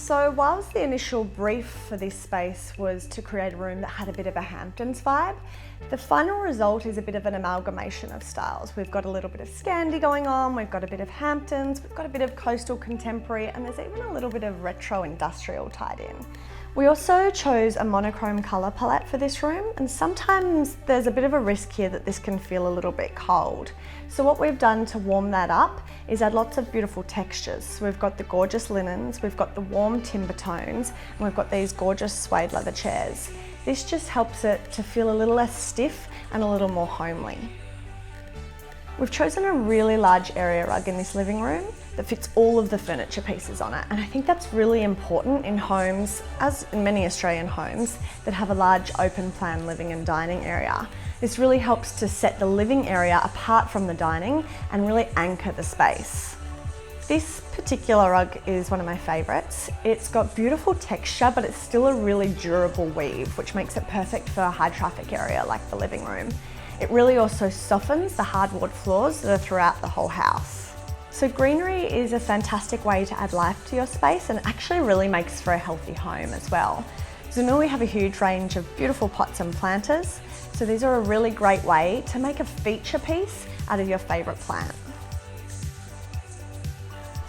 So whilst the initial brief for this space was to create a room that had a bit of a Hamptons vibe, the final result is a bit of an amalgamation of styles. We've got a little bit of Scandi going on, we've got a bit of Hamptons, we've got a bit of coastal contemporary, and there's even a little bit of retro industrial tied in. We also chose a monochrome colour palette for this room, and sometimes there's a bit of a risk here that this can feel a little bit cold. So what we've done to warm that up is add lots of beautiful textures. So we've got the gorgeous linens, we've got the warm timber tones, and we've got these gorgeous suede leather chairs. This just helps it to feel a little less stiff and a little more homely. We've chosen a really large area rug in this living room that fits all of the furniture pieces on it, and I think that's really important in homes, as in many Australian homes, that have a large open plan living and dining area. This really helps to set the living area apart from the dining and really anchor the space. This particular rug is one of my favourites. It's got beautiful texture, but it's still a really durable weave, which makes it perfect for a high traffic area like the living room. It really also softens the hardwood floors that are throughout the whole house. So greenery is a fantastic way to add life to your space, and actually really makes for a healthy home as well. Zanui have a huge range of beautiful pots and planters, so these are a really great way to make a feature piece out of your favourite plant.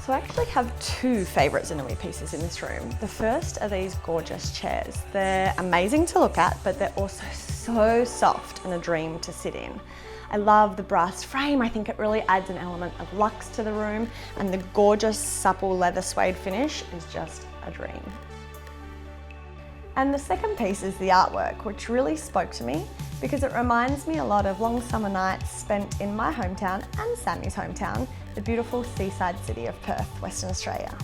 So I actually have two favourite Zanui pieces in this room. The first are these gorgeous chairs. They're amazing to look at, but they're also so soft and a dream to sit in. I love the brass frame. I think it really adds an element of luxe to the room, and the gorgeous supple leather suede finish is just a dream. And the second piece is the artwork, which really spoke to me because it reminds me a lot of long summer nights spent in my hometown and Sammy's hometown, the beautiful seaside city of Perth, Western Australia.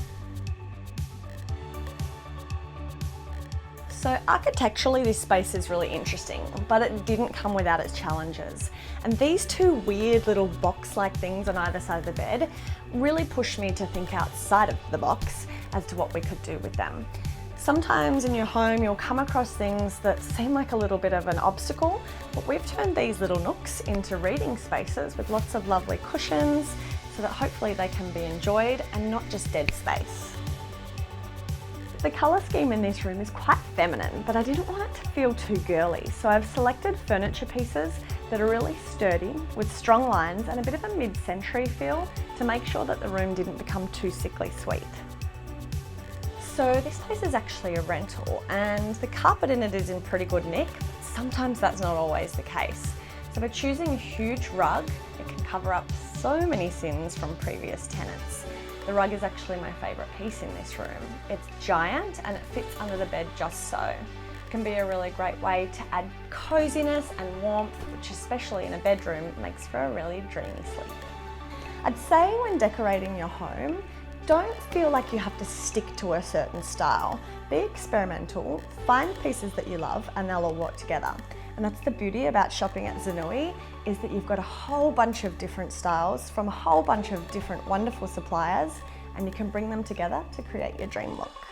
So architecturally, this space is really interesting, but it didn't come without its challenges. And these two weird little box-like things on either side of the bed really pushed me to think outside of the box as to what we could do with them. Sometimes in your home, you'll come across things that seem like a little bit of an obstacle, but we've turned these little nooks into reading spaces with lots of lovely cushions so that hopefully they can be enjoyed and not just dead space. The colour scheme in this room is quite feminine, but I didn't want it to feel too girly, so I've selected furniture pieces that are really sturdy, with strong lines and a bit of a mid-century feel to make sure that the room didn't become too sickly sweet. So this place is actually a rental, and the carpet in it is in pretty good nick, but sometimes that's not always the case. So by choosing a huge rug, it can cover up so many sins from previous tenants. The rug is actually my favourite piece in this room. It's giant and it fits under the bed just so. It can be a really great way to add coziness and warmth, which especially in a bedroom makes for a really dreamy sleep. I'd say when decorating your home, don't feel like you have to stick to a certain style. Be experimental, find pieces that you love and they'll all work together. And that's the beauty about shopping at Zanui, is that you've got a whole bunch of different styles from a whole bunch of different wonderful suppliers, and you can bring them together to create your dream look.